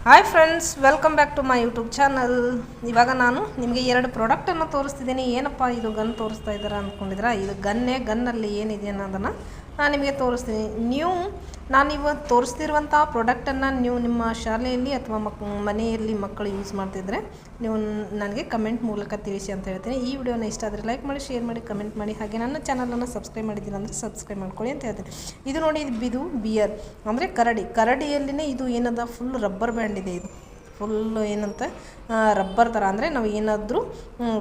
Hi friends, welcome back to my YouTube channel. ಇವಾಗ ನಾನು ನಿಮಗೆ 2 ಪ್ರಾಡಕ್ಟನ್ನು ತೋರಿಸ್ತಿದ್ದೀನಿ. ಏನಪ್ಪ ಇದು ಗನ್ ತೋರಿಸ್ತಾ ಇದ್ದಾರೆ ಅಂದ್ಕೊಂಡಿದ್ರೆ, ಇದು ಗನ್ನಲ್ಲಿ ಏನಿದೆ ಅನ್ನೋದನ್ನು ನಾನು ನಿಮಗೆ ತೋರಿಸ್ತೀನಿ. ನಾನು ಇವತ್ತು ತೋರಿಸ್ತಿರುವಂಥ ಪ್ರಾಡಕ್ಟನ್ನು ನೀವು ನಿಮ್ಮ ಶಾಲೆಯಲ್ಲಿ ಅಥವಾ ಮನೆಯಲ್ಲಿ ಮಕ್ಕಳು ಯೂಸ್ ಮಾಡ್ತಿದ್ರೆ ನೀವು ನನಗೆ ಕಮೆಂಟ್ ಮೂಲಕ ತಿಳಿಸಿ ಅಂತ ಹೇಳ್ತೀನಿ. ಈ ವಿಡಿಯೋನ ಇಷ್ಟ ಆದರೆ ಲೈಕ್ ಮಾಡಿ, ಶೇರ್ ಮಾಡಿ, ಕಮೆಂಟ್ ಮಾಡಿ. ಹಾಗೆ ನನ್ನ ಚಾನಲನ್ನು ಸಬ್ಸ್ಕ್ರೈಬ್ ಮಾಡಿದ್ದೀನಿ ಅಂದರೆ ಸಬ್ಸ್ಕ್ರೈಬ್ ಮಾಡ್ಕೊಳ್ಳಿ ಅಂತ ಹೇಳ್ತೀನಿ. ಇದು ನೋಡಿ, ಇದು ಬಿಯರ್ ಅಂದರೆ ಕರಡಿಯಲ್ಲಿನೇ ಇದು ಏನದ ಫುಲ್ ರಬ್ಬರ್ ಬ್ಯಾಂಡ್ ಇದೆ. ಇದು ಫುಲ್ಲು ಏನಂತ ರಬ್ಬರ್ ಥರ, ಅಂದರೆ ನಾವು ಏನಾದರೂ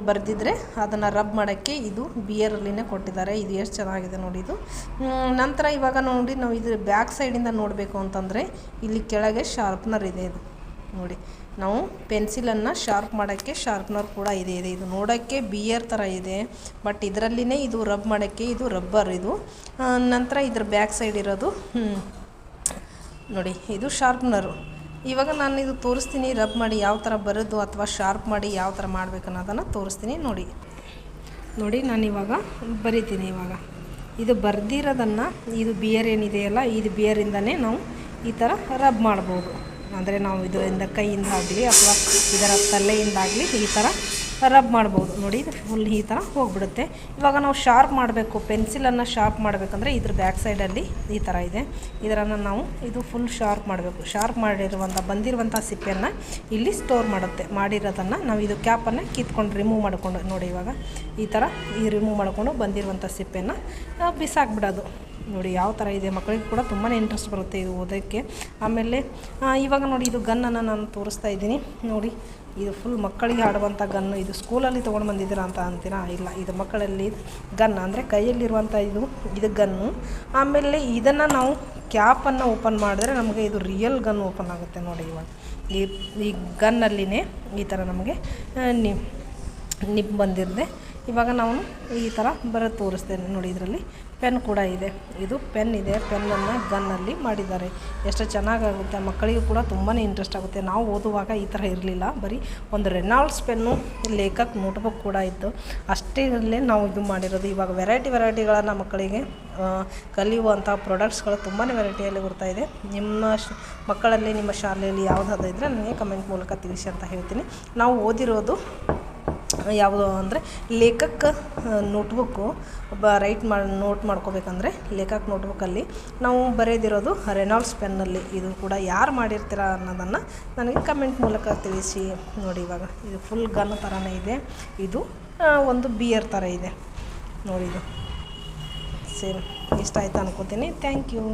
ಬರೆದಿದ್ರೆ ಅದನ್ನು ರಬ್ ಮಾಡೋಕ್ಕೆ ಇದು ಬಿಯರಲ್ಲಿನೇ ಕೊಟ್ಟಿದ್ದಾರೆ. ಇದು ಎಷ್ಟು ಚೆನ್ನಾಗಿದೆ ನೋಡಿ. ಇದು ನಂತರ ಇವಾಗ ನೋಡಿ, ನಾವು ಇದು ಬ್ಯಾಕ್ ಸೈಡಿಂದ ನೋಡಬೇಕು ಅಂತಂದರೆ ಇಲ್ಲಿ ಕೆಳಗೆ ಶಾರ್ಪ್ನರ್ ಇದೆ. ಇದು ನೋಡಿ, ನಾವು ಪೆನ್ಸಿಲನ್ನು ಶಾರ್ಪ್ ಮಾಡೋಕ್ಕೆ ಶಾರ್ಪ್ನರ್ ಕೂಡ ಇದೆ. ಇದು ನೋಡೋಕ್ಕೆ ಬಿಯರ್ ಥರ ಇದೆ, ಬಟ್ ಇದರಲ್ಲಿನೇ ಇದು ರಬ್ ಮಾಡೋಕ್ಕೆ ಇದು ರಬ್ಬರ್. ಇದು ನಂತರ ಇದ್ರ ಬ್ಯಾಕ್ ಸೈಡ್ ಇರೋದು ನೋಡಿ, ಇದು ಶಾರ್ಪ್ನರು. ಇವಾಗ ನಾನು ಇದು ತೋರಿಸ್ತೀನಿ, ರಬ್ ಮಾಡಿ ಯಾವ ಥರ ಬರೋದು ಅಥವಾ ಶಾರ್ಪ್ ಮಾಡಿ ಯಾವ ಥರ ಮಾಡಬೇಕು ಅನ್ನೋದನ್ನು ತೋರಿಸ್ತೀನಿ. ನೋಡಿ ನಾನಿವಾಗ ಬರಿತೀನಿ. ಇವಾಗ ಇದು ಬರ್ದಿರೋದನ್ನು, ಇದು ಬಿಯರ್ ಏನಿದೆಯಲ್ಲ, ಇದು ಬಿಯರಿಂದನೇ ನಾವು ಈ ಥರ ರಬ್ ಮಾಡ್ಬೋದು. ಅಂದರೆ ನಾವು ಇದರಿಂದ ಕೈಯಿಂದ ಆಗಲಿ ಅಥವಾ ಇದರ ತಲೆಯಿಂದಾಗಲಿ ಈ ಥರ ರಬ್ ಮಾಡ್ಬೋದು. ನೋಡಿ, ಇದು ಫುಲ್ ಈ ಥರ ಹೋಗ್ಬಿಡುತ್ತೆ. ಇವಾಗ ನಾವು ಶಾರ್ಪ್ ಮಾಡಬೇಕು, ಪೆನ್ಸಿಲನ್ನು ಶಾರ್ಪ್ ಮಾಡಬೇಕಂದ್ರೆ ಇದ್ರ ಬ್ಯಾಕ್ ಸೈಡಲ್ಲಿ ಈ ಥರ ಇದೆ. ಇದನ್ನು ನಾವು ಇದು ಫುಲ್ ಶಾರ್ಪ್ ಮಾಡಬೇಕು. ಶಾರ್ಪ್ ಬಂದಿರುವಂಥ ಸಿಪ್ಪೆಯನ್ನು ಇಲ್ಲಿ ಸ್ಟೋರ್ ಮಾಡುತ್ತೆ. ಮಾಡಿರೋದನ್ನು ನಾವು ಇದು ಕ್ಯಾಪನ್ನು ಕಿತ್ಕೊಂಡು ರಿಮೂವ್ ಮಾಡಿಕೊಂಡು ನೋಡಿ, ಇವಾಗ ಈ ಥರ ರಿಮೂವ್ ಮಾಡಿಕೊಂಡು ಬಂದಿರುವಂಥ ಸಿಪ್ಪೆಯನ್ನು ಬಿಸಾಕ್ಬಿಡೋದು. ನೋಡಿ ಯಾವ ಥರ ಇದೆ. ಮಕ್ಕಳಿಗೆ ಕೂಡ ತುಂಬಾ ಇಂಟ್ರೆಸ್ಟ್ ಬರುತ್ತೆ ಇದು ಓದೋಕ್ಕೆ. ಆಮೇಲೆ ಇವಾಗ ನೋಡಿ, ಇದು ಗನ್ನನ್ನು ನಾನು ತೋರಿಸ್ತಾ ಇದ್ದೀನಿ. ನೋಡಿ, ಇದು ಫುಲ್ ಮಕ್ಕಳಿಗೆ ಆಡುವಂಥ ಗನ್ನು. ಇದು ಸ್ಕೂಲಲ್ಲಿ ತೊಗೊಂಡು ಬಂದಿದ್ದೀರಾ ಅಂತ ಅಂತೀರಾ? ಇಲ್ಲ, ಇದು ಮಕ್ಕಳಲ್ಲಿ ಗನ್ ಅಂದರೆ ಕೈಯಲ್ಲಿರುವಂಥ ಇದು ಗನ್ನು. ಆಮೇಲೆ ಇದನ್ನು ನಾವು ಕ್ಯಾಪನ್ನು ಓಪನ್ ಮಾಡಿದ್ರೆ ನಮಗೆ ಇದು ರಿಯಲ್ ಗನ್ ಓಪನ್ ಆಗುತ್ತೆ. ನೋಡಿ, ಇವಾಗ ಈ ಗನ್ನಲ್ಲಿನೇ ಈ ಥರ ನಮಗೆ ನಿಬ್ ಬಂದಿರದೆ ಇವಾಗ ನಾವು ಈ ಥರ ತೋರಿಸ್ತೇನೆ. ನೋಡಿ, ಇದರಲ್ಲಿ ಪೆನ್ ಕೂಡ ಇದೆ. ಇದು ಪೆನ್ ಇದೆ, ಪೆನ್ನನ್ನು ಗನ್ನಲ್ಲಿ ಮಾಡಿದ್ದಾರೆ. ಎಷ್ಟು ಚೆನ್ನಾಗಾಗುತ್ತೆ. ಮಕ್ಕಳಿಗೂ ಕೂಡ ತುಂಬಾ ಇಂಟ್ರೆಸ್ಟ್ ಆಗುತ್ತೆ. ನಾವು ಓದುವಾಗ ಈ ಥರ ಇರಲಿಲ್ಲ, ಬರೀ ಒಂದು ರೆನಾಲ್ಡ್ಸ್ ಪೆನ್ನು, ಲೇಖಕ್ ನೋಟ್ಬುಕ್ ಕೂಡ ಇತ್ತು, ಅಷ್ಟೇ ನಾವು ಇದು ಮಾಡಿರೋದು. ಇವಾಗ ವೆರೈಟಿಗಳನ್ನು ಮಕ್ಕಳಿಗೆ ಕಲಿಯುವಂಥ ಪ್ರಾಡಕ್ಟ್ಸ್ಗಳು ತುಂಬಾ ವೆರೈಟಿಯಲ್ಲಿ ಬರ್ತಾಯಿದೆ. ನಿಮ್ಮ ಮಕ್ಕಳಲ್ಲಿ ನಿಮ್ಮ ಶಾಲೆಯಲ್ಲಿ ಯಾವುದಾದ್ರು ಇದ್ದರೆ ನನಗೆ ಕಮೆಂಟ್ ಮೂಲಕ ತಿಳಿಸಿ ಅಂತ ಹೇಳ್ತೀನಿ. ನಾವು ಓದಿರೋದು ಯಾವುದು ಅಂದರೆ ಲೇಖಕ್ ನೋಟ್ಬುಕ್ಕು. ನೋಟ್ ಮಾಡ್ಕೋಬೇಕಂದ್ರೆ ಲೇಖಕ್ ನೋಟ್ಬುಕ್ಕಲ್ಲಿ ನಾವು ಬರೆದಿರೋದು ರೆನಾಲ್ಡ್ಸ್ ಪೆನ್ನಲ್ಲಿ. ಇದು ಕೂಡ ಯಾರು ಮಾಡಿರ್ತೀರ ಅನ್ನೋದನ್ನು ನನಗೆ ಕಮೆಂಟ್ ಮೂಲಕ ತಿಳಿಸಿ. ನೋಡಿ, ಇವಾಗ ಇದು ಫುಲ್ ಗನ್ ಥರನೇ ಇದೆ. ಇದು ಒಂದು ಬಿಯರ್ ಥರ ಇದೆ ನೋಡಿ. ಇದು ಸೇಮ್ ಇಷ್ಟ ಆಯ್ತು ಅನ್ಕೋತೀನಿ. Thank you.